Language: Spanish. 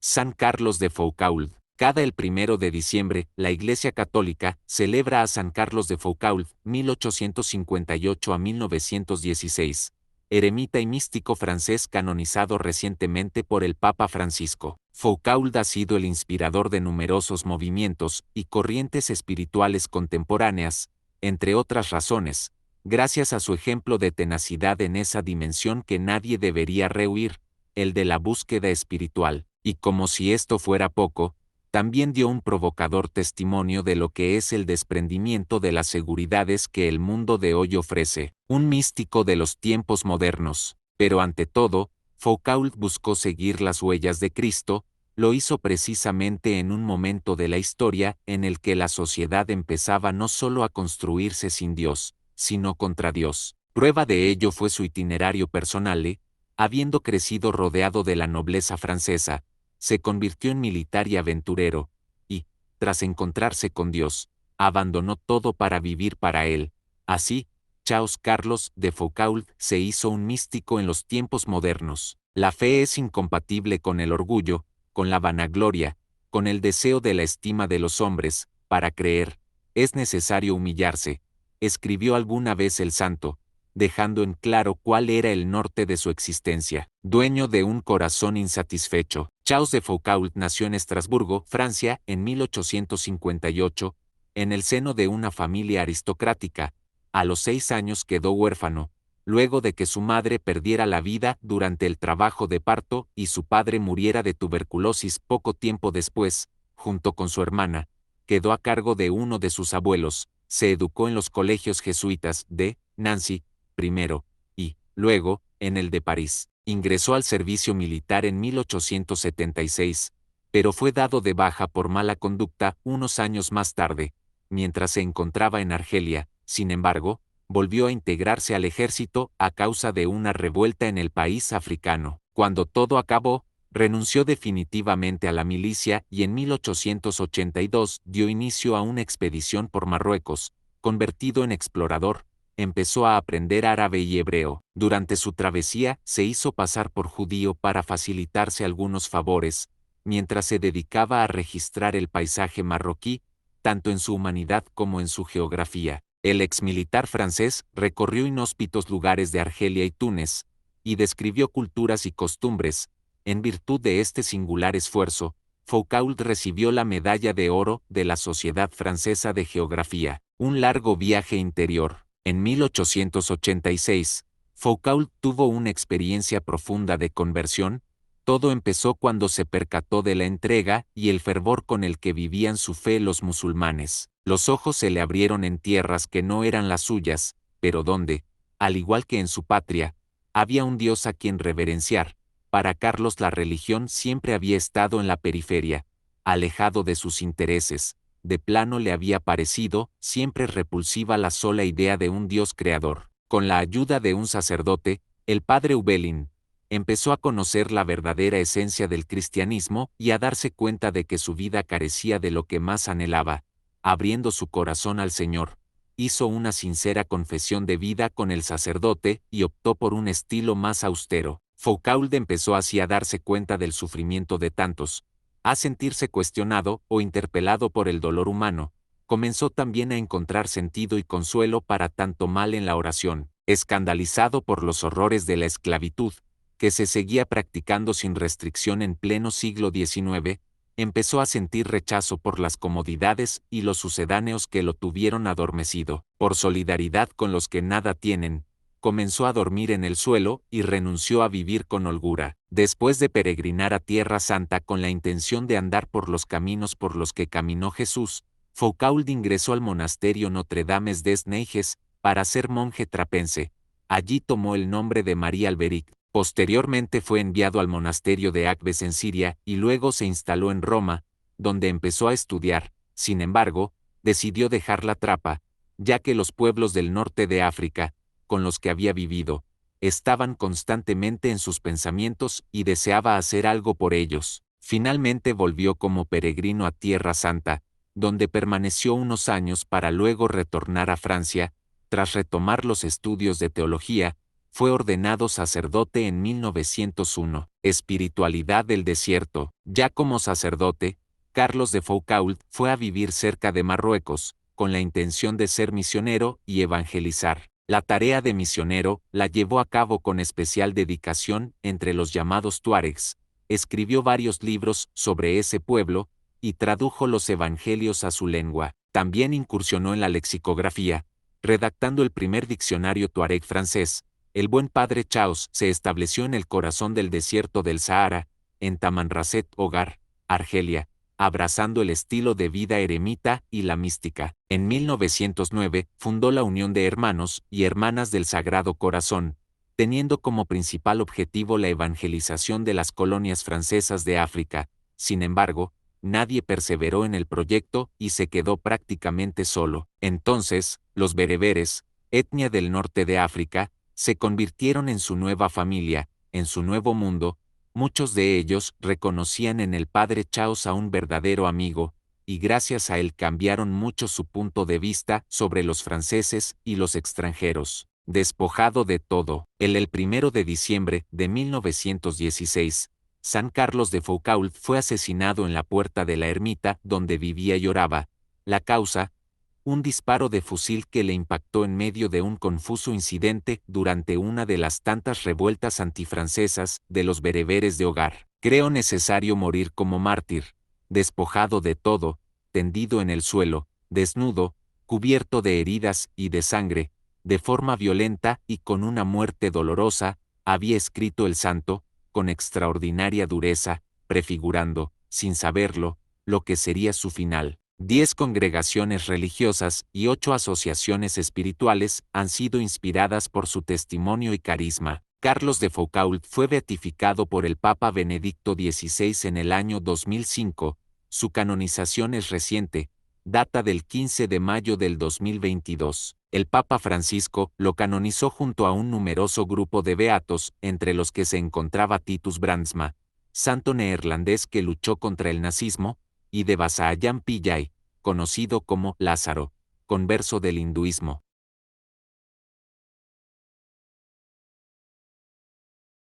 San Carlos de Foucauld. Cada el 1 de diciembre, la Iglesia Católica celebra a San Carlos de Foucauld, 1858 a 1916, eremita y místico francés canonizado recientemente por el Papa Francisco. Foucauld ha sido el inspirador de numerosos movimientos y corrientes espirituales contemporáneas, entre otras razones, gracias a su ejemplo de tenacidad en esa dimensión que nadie debería rehuir, el de la búsqueda espiritual, y como si esto fuera poco, también dio un provocador testimonio de lo que es el desprendimiento de las seguridades que el mundo de hoy ofrece, un místico de los tiempos modernos. Pero ante todo, Foucauld buscó seguir las huellas de Cristo, lo hizo precisamente en un momento de la historia en el que la sociedad empezaba no solo a construirse sin Dios, sino contra Dios. Prueba de ello fue su itinerario personal, habiendo crecido rodeado de la nobleza francesa, se convirtió en militar y aventurero, y, tras encontrarse con Dios, abandonó todo para vivir para Él. Así, Charles Carlos de Foucauld se hizo un místico en los tiempos modernos. La fe es incompatible con el orgullo, con la vanagloria, con el deseo de la estima de los hombres. Para creer, es necesario humillarse, escribió alguna vez el santo, dejando en claro cuál era el norte de su existencia. Dueño de un corazón insatisfecho, Charles de Foucauld nació en Estrasburgo, Francia, en 1858, en el seno de una familia aristocrática. A los 6 años quedó huérfano, luego de que su madre perdiera la vida durante el trabajo de parto y su padre muriera de tuberculosis poco tiempo después, junto con su hermana, quedó a cargo de uno de sus abuelos. Se educó en los colegios jesuitas de Nancy, primero, y, luego, en el de París. Ingresó al servicio militar en 1876, pero fue dado de baja por mala conducta unos años más tarde. Mientras se encontraba en Argelia, sin embargo, volvió a integrarse al ejército a causa de una revuelta en el país africano. Cuando todo acabó, renunció definitivamente a la milicia y en 1882 dio inicio a una expedición por Marruecos. Convertido en explorador, empezó a aprender árabe y hebreo. Durante su travesía se hizo pasar por judío para facilitarse algunos favores, mientras se dedicaba a registrar el paisaje marroquí, tanto en su humanidad como en su geografía. El exmilitar francés recorrió inhóspitos lugares de Argelia y Túnez, y describió culturas y costumbres. En virtud de este singular esfuerzo, Foucauld recibió la Medalla de Oro de la Sociedad Francesa de Geografía. Un largo viaje interior. En 1886, Foucauld tuvo una experiencia profunda de conversión. Todo empezó cuando se percató de la entrega y el fervor con el que vivían su fe los musulmanes. Los ojos se le abrieron en tierras que no eran las suyas, pero donde, al igual que en su patria, había un Dios a quien reverenciar. Para Carlos la religión siempre había estado en la periferia, alejado de sus intereses. De plano le había parecido siempre repulsiva la sola idea de un Dios creador. Con la ayuda de un sacerdote, el padre Hubelin, empezó a conocer la verdadera esencia del cristianismo y a darse cuenta de que su vida carecía de lo que más anhelaba. Abriendo su corazón al Señor, hizo una sincera confesión de vida con el sacerdote y optó por un estilo más austero. Foucauld empezó así a darse cuenta del sufrimiento de tantos, a sentirse cuestionado o interpelado por el dolor humano. Comenzó también a encontrar sentido y consuelo para tanto mal en la oración. Escandalizado por los horrores de la esclavitud, que se seguía practicando sin restricción en pleno siglo XIX, empezó a sentir rechazo por las comodidades y los sucedáneos que lo tuvieron adormecido. Por solidaridad con los que nada tienen, comenzó a dormir en el suelo y renunció a vivir con holgura. Después de peregrinar a Tierra Santa con la intención de andar por los caminos por los que caminó Jesús, Foucauld ingresó al monasterio Notre Dame des Neiges para ser monje trapense. Allí tomó el nombre de María Alberic. Posteriormente fue enviado al monasterio de Akbes en Siria y luego se instaló en Roma, donde empezó a estudiar. Sin embargo, decidió dejar la trapa, ya que los pueblos del norte de África, con los que había vivido, estaban constantemente en sus pensamientos y deseaba hacer algo por ellos. Finalmente volvió como peregrino a Tierra Santa, donde permaneció unos años para luego retornar a Francia. Tras retomar los estudios de teología, fue ordenado sacerdote en 1901. Espiritualidad del desierto. Ya como sacerdote, Carlos de Foucault fue a vivir cerca de Marruecos, con la intención de ser misionero y evangelizar. La tarea de misionero la llevó a cabo con especial dedicación entre los llamados tuaregs. Escribió varios libros sobre ese pueblo y tradujo los evangelios a su lengua. También incursionó en la lexicografía, redactando el primer diccionario tuareg francés. El buen padre Chaos se estableció en el corazón del desierto del Sahara, en Tamanrasset Hogar, Argelia, abrazando el estilo de vida eremita y la mística. En 1909 fundó la Unión de Hermanos y Hermanas del Sagrado Corazón, teniendo como principal objetivo la evangelización de las colonias francesas de África. Sin embargo, nadie perseveró en el proyecto y se quedó prácticamente solo. Entonces, los bereberes, etnia del norte de África, se convirtieron en su nueva familia, en su nuevo mundo. Muchos de ellos reconocían en el padre Chaos a un verdadero amigo, y gracias a él cambiaron mucho su punto de vista sobre los franceses y los extranjeros. Despojado de todo, el 1 de diciembre de 1916, San Carlos de Foucault fue asesinado en la puerta de la ermita donde vivía y oraba. La causa: un disparo de fusil que le impactó en medio de un confuso incidente durante una de las tantas revueltas antifrancesas de los bereberes de Hogar. Creo necesario morir como mártir, despojado de todo, tendido en el suelo, desnudo, cubierto de heridas y de sangre, de forma violenta y con una muerte dolorosa, había escrito el santo, con extraordinaria dureza, prefigurando, sin saberlo, lo que sería su final. 10 congregaciones religiosas y 8 asociaciones espirituales han sido inspiradas por su testimonio y carisma. Carlos de Foucault fue beatificado por el Papa Benedicto XVI en el año 2005. Su canonización es reciente, data del 15 de mayo del 2022. El Papa Francisco lo canonizó junto a un numeroso grupo de beatos, entre los que se encontraba Titus Brandsma, santo neerlandés que luchó contra el nazismo, y de Vasayam Pillai, conocido como Lázaro, converso del hinduismo.